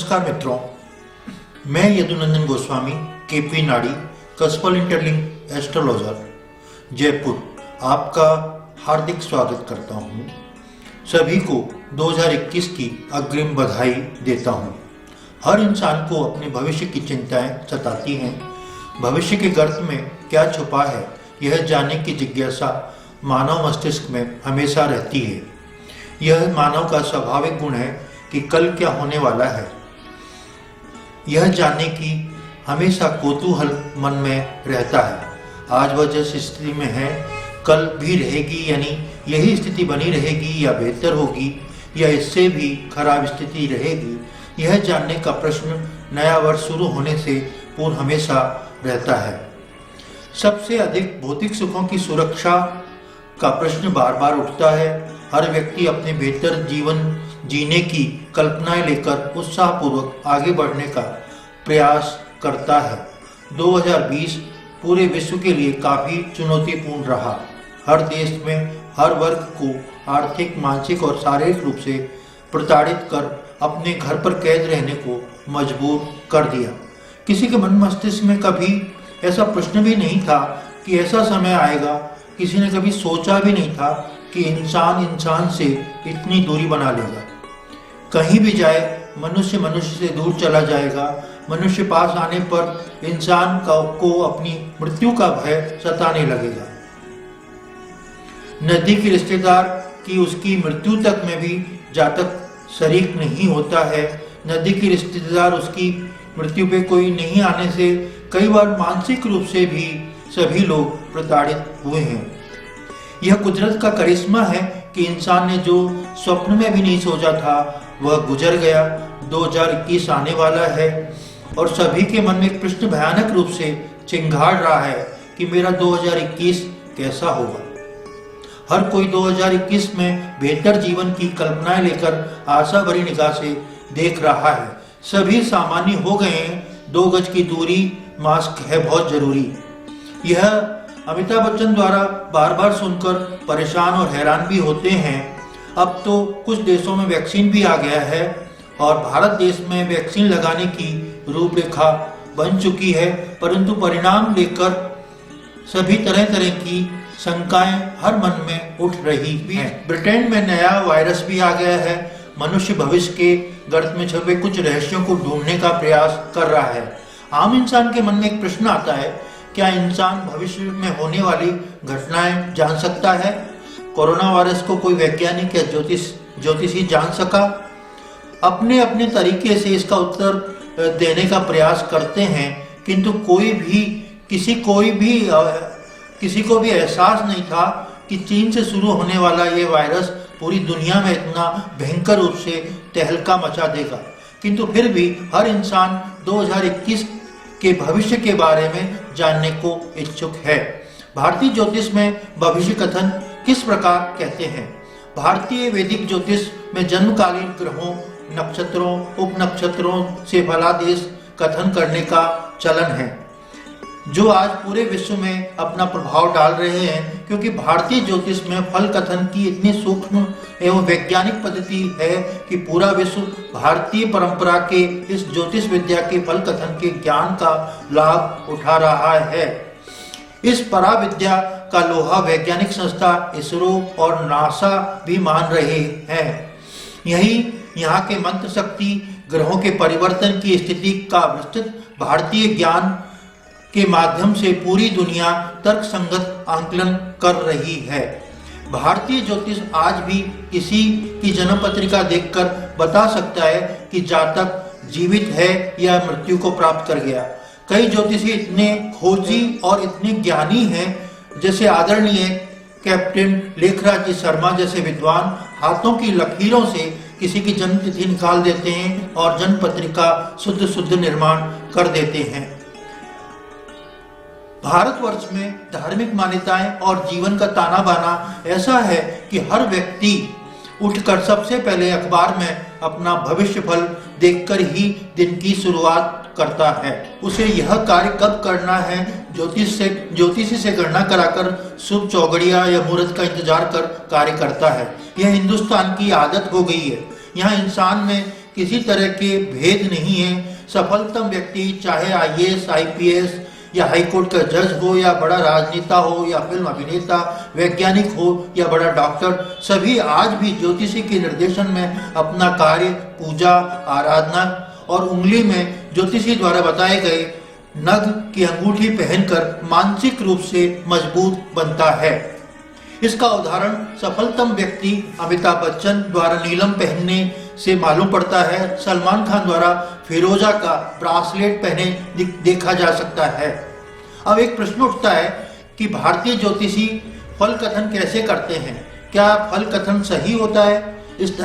नमस्कार मित्रों, मैं यदुनंदन गोस्वामी केपी नाड़ी कस्पल इंटरलिंक एस्ट्रोलॉजर जयपुर आपका हार्दिक स्वागत करता हूं। सभी को 2021 की अग्रिम बधाई देता हूं। हर इंसान को अपने भविष्य की चिंताएं सताती हैं। भविष्य के गर्त में क्या छुपा है यह जानने की जिज्ञासा मानव मस्तिष्क में हमेशा रहती है। यह मानव का स्वाभाविक गुण है कि कल क्या होने वाला है, यह जानने की हमेशा कौतूहल मन में रहता है। आज वह जिस स्थिति में है कल भी रहेगी, यानी यही स्थिति बनी रहेगी या बेहतर होगी या इससे भी खराब स्थिति रहेगी, यह जानने का प्रश्न नया वर्ष शुरू होने से पूर्व हमेशा रहता है। सबसे अधिक भौतिक सुखों की सुरक्षा का प्रश्न बार बार उठता है। हर व्यक्ति अपने बेहतर जीवन जीने की कल्पनाएं लेकर उत्साहपूर्वक आगे बढ़ने का प्रयास करता है। 2020 पूरे विश्व के लिए काफी चुनौतीपूर्ण रहा। हर देश में हर वर्ग को आर्थिक, मानसिक और शारीरिक रूप से प्रताड़ित कर अपने घर पर कैद रहने को मजबूर कर दिया। किसी के मन मस्तिष्क में कभी ऐसा प्रश्न भी नहीं था कि ऐसा समय आएगा। किसी ने कभी सोचा भी नहीं था कि इंसान से इतनी दूरी बना लेगा। कहीं भी जाए मनुष्य से दूर चला जाएगा। मनुष्य पास आने पर इंसान को अपनी मृत्यु का भय सताने लगेगा। नजदीकी रिश्तेदार की उसकी मृत्यु तक में भी जातक शरीक नहीं होता है। नजदीकी रिश्तेदार उसकी मृत्यु पे कोई नहीं आने से कई बार मानसिक रूप से भी सभी लोग प्रताड़ित हुए हैं। यह कुदरत का करिश्मा है कि इंसान ने जो स्वप्न में भी नहीं सोचा था वह गुजर गया। 2021 आने वाला है और सभी के मन में एक प्रश्न भयानक रूप से चिंगाड़ रहा है कि मेरा 2021 कैसा होगा। हर कोई 2021 में बेहतर जीवन की कल्पनाएं लेकर आशा भरी निगाह से देख रहा है। सभी सामान्य हो गए हैं। 2 गज की दूरी, मास्क है बहुत जरूरी। यह अमिताभ बच्चन द्वारा बार बार सुनकर परेशान और हैरान भी होते हैं। अब तो कुछ देशों में वैक्सीन भी आ गया है और भारत देश में वैक्सीन लगाने की रूपरेखा बन चुकी है, परंतु परिणाम लेकर सभी तरह तरह की शंकाएं हर मन में उठ रही हैं। ब्रिटेन में नया वायरस भी आ गया है। मनुष्य भविष्य के गर्त में छुपे कुछ रहस्यों को ढूंढने का प्रयास कर रहा है। आम इंसान के मन में एक प्रश्न आता है, क्या इंसान भविष्य में होने वाली घटनाएं जान सकता है? कोरोना वायरस को कोई वैज्ञानिक या ज्योतिषी जान सका? अपने अपने तरीके से इसका उत्तर देने का प्रयास करते हैं, किंतु किसी को भी एहसास नहीं था कि चीन से शुरू होने वाला ये वायरस पूरी दुनिया में इतना भयंकर रूप से तहलका मचा देगा। किंतु फिर भी हर इंसान 2021 के भविष्य के बारे में जानने को इच्छुक है। भारतीय ज्योतिष में भविष्य कथन किस प्रकार कहते हैं? भारतीय वैदिक ज्योतिष में जन्मकालीन ग्रहों, नक्षत्रों, उपनक्षत्रों से फलादेश कथन करने का चलन है, जो आज पूरे विश्व में अपना प्रभाव डाल रहे हैं। क्योंकि भारतीय ज्योतिष में फल कथन की इतनी सूक्ष्म एवं वैज्ञानिक पद्धति है कि पूरा विश्व भारतीय परंपरा के इस ज्योतिष विद्या के फल कथन के ज्ञान का लाभ उठा रहा है। इस पराविद्या का लोहा वैज्ञानिक संस्था इसरो और नासा भी मान रहे हैं। यही यहाँ के मंत्र शक्ति, ग्रहों के परिवर्तन की स्थिति का विस्तृत भारतीय ज्ञान के माध्यम से पूरी दुनिया तर्कसंगत आंकलन कर रही है। भारतीय ज्योतिष आज भी किसी की जन्म पत्रिका देखकर बता सकता है कि जातक जीवित है या मृत्यु को प्राप्त कर गया। कई ज्योतिषी इतने खोजी और इतने ज्ञानी हैं, जैसे आदरणीय कैप्टन लेखराज जी शर्मा जैसे विद्वान हाथों की लकीरों से किसी की जन्म तिथि निकाल देते हैं और जन्म पत्रिका शुद्ध निर्माण कर देते हैं। भारतवर्ष में धार्मिक मान्यताएं और जीवन का ताना बाना ऐसा है कि हर व्यक्ति उठकर सबसे पहले अखबार में अपना भविष्य फल देखकर ही दिन की शुरुआत करता है। उसे यह कार्य कब करना है ज्योतिषी से गणना कराकर शुभ चौगड़िया या मुहूर्त का इंतजार कर कार्य करता है। यह हिंदुस्तान की आदत हो गई है। यहाँ इंसान में किसी तरह के भेद नहीं है। सफलतम व्यक्ति चाहे आईएएस, आईपीएस या हाईकोर्ट का जज हो, या बड़ा राजनेता हो, या फिल्म अभिनेता, वैज्ञानिक हो, या बड़ा डॉक्टर, सभी आज भी ज्योतिषी के निर्देशन में अपना कार्य, पूजा, आराधना और उंगली में ज्योतिषी द्वारा बताए गए नग की अंगूठी पहनकर मानसिक रूप से मजबूत बनता है। इसका उदाहरण सफलतम व्यक्ति अमिताभ बच्चन द्वारा नीलम पहनने से मालूम पड़ता है। सलमान खान द्वारा फिरोजा का ब्रासलेट पहने देखा जा सकता है। अब एक प्रश्न उठता है कि भारतीय ज्योतिषी फल कथन कैसे करते हैं? क्या फल कथन सही होता है? इस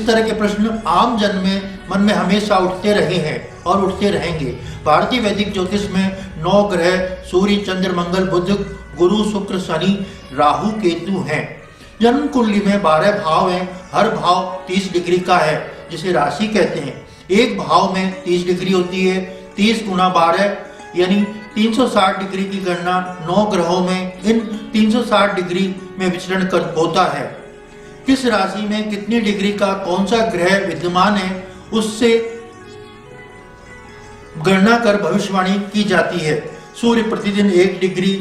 तरह के प्रश्न आम जन में मन में हमेशा उठते रहे हैं और उठते रहेंगे। भारतीय वैदिक ज्योतिष में 9 ग्रह सूर्य, चंद्र, मंगल, बुध, गुरु, शुक्र, शनि, राहु, केतु हैं। जन्म कुंडली में 12 भाव हैं। हर भाव 30 डिग्री का है, जिसे राशि कहते हैं। एक भाव में 30 डिग्री होती है। 30 गुना 12 यानी 360 डिग्री की गणना 9 ग्रहों में इन 360 डिग्री में विचरण कर होता है। किस राशि में कितनी डिग्री का कौन सा ग्रह विद्यमान है, उससे गणना कर भविष्यवाणी की जाती है। सूर्य प्रतिदिन 1 डिग्री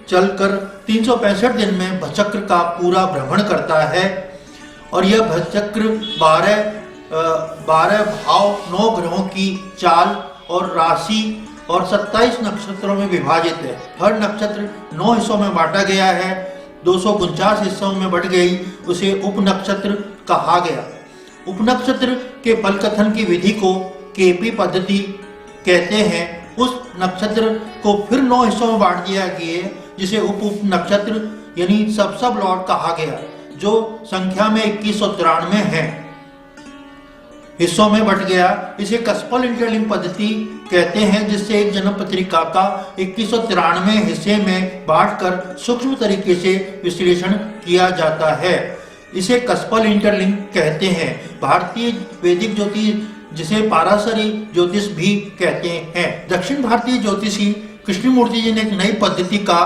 चलकर 365 दिन में भचक्र का पूरा भ्रमण करता है और यह भचक्र 12 भाव, 9 ग्रहों की चाल और राशि और 27 नक्षत्रों में विभाजित है। हर नक्षत्र 9 हिस्सों में बांटा गया है। 249 हिस्सों में बढ़ गई, उसे उप नक्षत्र कहा गया। उप नक्षत्र के फल कथन की विधि को केपी पद्धति कहते हैं। उस नक्षत्र को फिर 9 हिस्सों में बांट दिया गया, जिसे उप नक्षत्र यानी सब लॉर्ड कहा गया, जो संख्या में 2193 है हिस्सों में बट गया। इसे कस्पल इंटरलिंक पद्धति कहते हैं, जिससे एक जन्म पत्रिका का 2193 हिस्से में बांटकर सूक्ष्म तरीके से विश्लेषण किया जाता है। इसे कस्पल इंटरलिंक कहते हैं। भारतीय वैदिक ज्योतिष, जिसे पाराशरी ज्योतिष भी कहते हैं। दक्षिण भारतीय ज्योतिषी कृष्णमूर्ति जी ने एक नई पद्धति का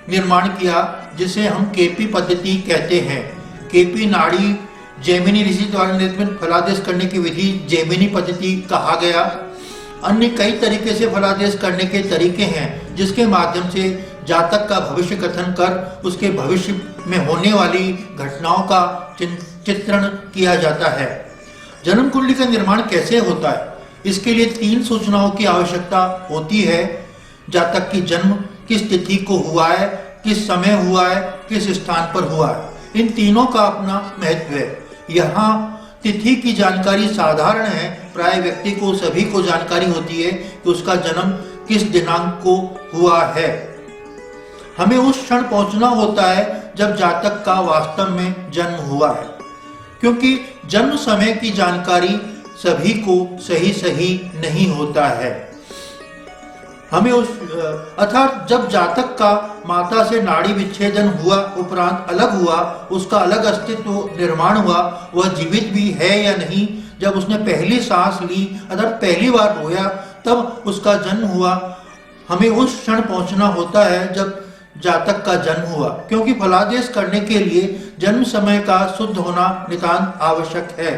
निर्माण किया, जिसे हम केपी पद्धति कहते हैं। केपी नाड़ी जैमिनी ऋषि द्वारा निर्मित फलादेश करने की विधि जैमिनी पद्धति कहा गया। अन्य कई तरीके से फलादेश करने के तरीके हैं, जिसके माध्यम से जातक का भविष्य कथन कर उसके भविष्य में होने वाली घटनाओं का चित्रण किया जाता है। जन्म कुंडली का निर्माण कैसे होता है? इसके लिए 3 सूचनाओं की आवश्यकता होती है। जातक की जन्म किस तिथि को हुआ है, किस समय हुआ है, किस स्थान पर हुआ है। इन तीनों का अपना महत्व है। यहाँ तिथि की जानकारी साधारण है। प्राय व्यक्ति को सभी को जानकारी होती है कि उसका जन्म किस दिनांक को हुआ है। हमें उस क्षण पहुंचना होता है जब जातक का वास्तव में जन्म हुआ है, क्योंकि जन्म समय की जानकारी सभी को सही नहीं होता है। हमें अर्थात जब जातक का माता से नाड़ी विच्छेदन हुआ उपरांत अलग हुआ, उसका अलग अस्तित्व निर्माण हुआ, वह जीवित भी है या नहीं, जब उसने पहली सांस ली अर्थात पहली बार रोया, तब उसका जन्म हुआ। हमें उस क्षण पहुंचना होता है जब जातक का जन्म हुआ, क्योंकि फलादेश करने के लिए जन्म समय का शुद्ध होना नितांत आवश्यक है।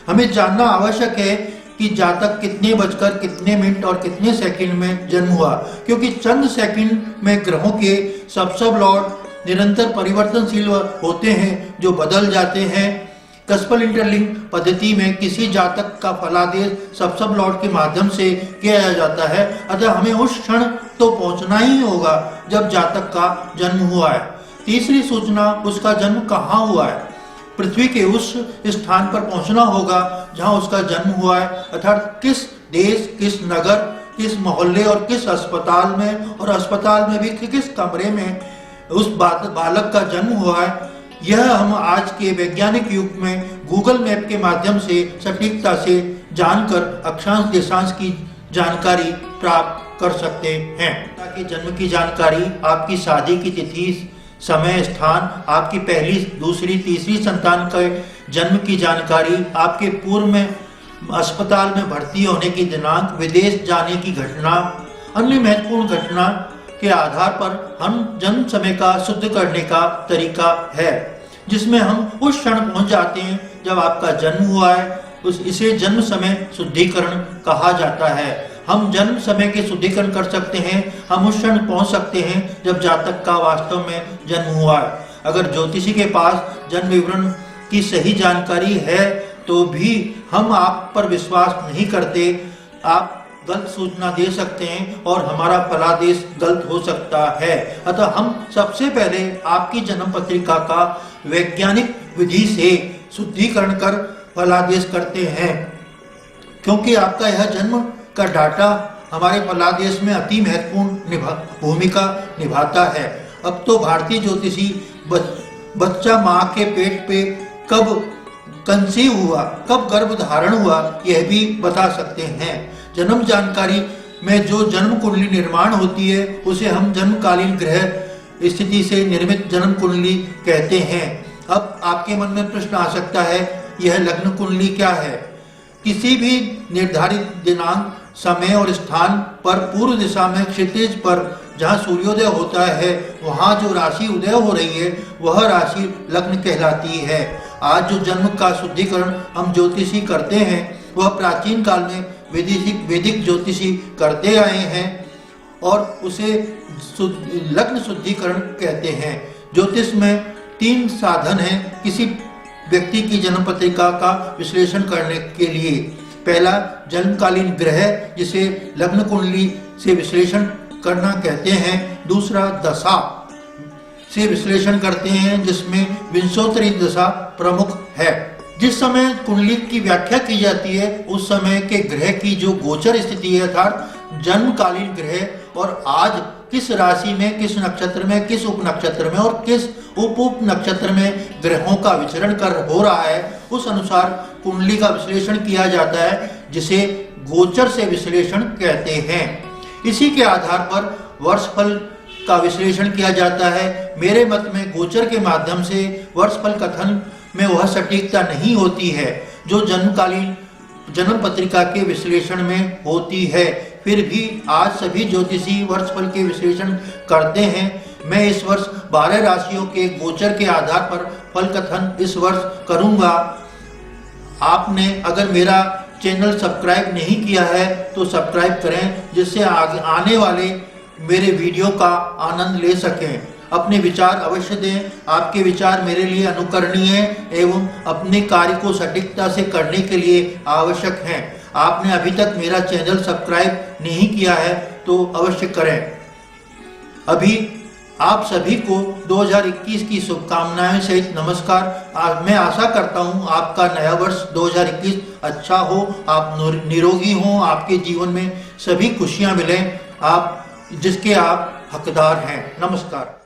हमें जानना आवश्यक है कि जातक कितने बजकर कितने मिनट और कितने सेकंड में जन्म हुआ, क्योंकि चंद सेकंड में ग्रहों के सब लॉर्ड निरंतर परिवर्तनशील होते हैं, जो बदल जाते हैं। कस्पल इंटरलिंक पद्धति में किसी जातक का फलादेश सब लॉर्ड के माध्यम से किया जाता है। अतः हमें उस क्षण तो पहुंचना ही होगा जब जातक का जन्म हुआ है। तीसरी सूचना, उसका जन्म कहाँ हुआ है। पृथ्वी के उस स्थान पर पहुंचना होगा जहां उसका जन्म हुआ है, अर्थात किस देश, किस नगर, किस मोहल्ले और किस अस्पताल में, और अस्पताल में भी किस कमरे में उस बालक का जन्म हुआ है। यह हम आज के वैज्ञानिक युग में गूगल मैप के माध्यम से सटीकता से जानकर अक्षांश देशांश की जानकारी प्राप्त कर सकते हैं। ताकि जन्म की जानकारी, आपकी शादी की तिथि, समय, स्थान, आपकी पहली, दूसरी, तीसरी संतान के जन्म की जानकारी, आपके पूर्व में अस्पताल में भर्ती होने की दिनांक, विदेश जाने की घटना, अन्य महत्वपूर्ण घटना के आधार पर हम जन्म समय का शुद्ध करने का तरीका है, जिसमें हम उस क्षण पहुंच जाते हैं जब आपका जन्म हुआ है इसे जन्म समय शुद्धिकरण कहा जाता है। हम जन्म समय के शुद्धिकरण कर सकते हैं। हम उस क्षण पहुंच सकते हैं जब जातक का वास्तव में जन्म हुआ है। अगर ज्योतिषी के पास जन्म विवरण की सही जानकारी है तो भी हम आप पर विश्वास नहीं करते। आप गलत सूचना दे सकते हैं और हमारा फलादेश गलत हो सकता है। अतः हम सबसे पहले आपकी जन्म पत्रिका का वैज्ञानिक विधि से शुद्धिकरण कर फलादेश करते हैं, क्योंकि आपका यह जन्म का डाटा हमारे फलादेश में अति महत्वपूर्ण भूमिका निभाता है। अब तो भारतीय ज्योतिषी बच्चा माँ के पेट पे कब कंसीव हुआ, कब गर्भ धारण हुआ, यह भी बता सकते हैं। जन्म जानकारी में जो जन्म कुंडली निर्माण होती है उसे हम जन्मकालीन ग्रह स्थिति से निर्मित जन्म कुंडली कहते हैं। अब आपके मन में प्रश्न आ सकता है, यह लग्न कुंडली क्या है? किसी भी निर्धारित दिनांक, समय और स्थान पर पूर्व दिशा में क्षितिज पर जहाँ सूर्योदय होता है वहाँ जो राशि उदय हो रही है वह राशि लग्न कहलाती है। आज जो जन्म का शुद्धिकरण हम ज्योतिषी करते हैं वह प्राचीन काल में वैदिक ज्योतिषी करते आए हैं और उसे लग्न शुद्धिकरण कहते हैं। ज्योतिष में 3 साधन हैं किसी व्यक्ति की जन्म पत्रिका का विश्लेषण करने के लिए। पहला जन्मकालीन ग्रह, जिसे लग्न कुंडली से विश्लेषण करना कहते हैं। दूसरा दशा से विश्लेषण करते हैं, जिसमें विंशोत्तरी दशा प्रमुख है। जिस समय कुंडली की व्याख्या की जाती है उस समय के ग्रह की जो गोचर स्थिति है, अर्थात जन्मकालीन ग्रह और आज किस राशि में, किस नक्षत्र में, किस उप नक्षत्र में और किस उप नक्षत्र में ग्रहों का विचरण हो रहा है, उस अनुसार कुंडली का विश्लेषण किया जाता है, जिसे गोचर से विश्लेषण कहते हैं। इसी के आधार पर वर्षफल का विश्लेषण किया जाता है। मेरे मत में गोचर के माध्यम से वर्षफल कथन में वह सटीकता नहीं होती है जो जन्मकालीन जन्म पत्रिका के विश्लेषण में होती है। फिर भी आज सभी ज्योतिषी वर्षफल के विश्लेषण करते हैं। मैं इस वर्ष 12 राशियों के गोचर के आधार पर फल कथन इस वर्ष करूंगा। आपने अगर मेरा चैनल सब्सक्राइब नहीं किया है तो सब्सक्राइब करें, जिससे आने वाले मेरे वीडियो का आनंद ले सकें। अपने विचार अवश्य दें। आपके विचार मेरे लिए अनुकरणीय एवं अपने कार्य को सटीकता से करने के लिए आवश्यक हैं। आपने अभी तक मेरा चैनल सब्सक्राइब नहीं किया है तो अवश्य करें। अभी आप सभी को 2021 की शुभकामनाएं सहित नमस्कार। मैं आशा करता हूं आपका नया वर्ष 2021 अच्छा हो, आप निरोगी हों, आपके जीवन में सभी खुशियां मिलें, आप जिसके आप हकदार हैं। नमस्कार।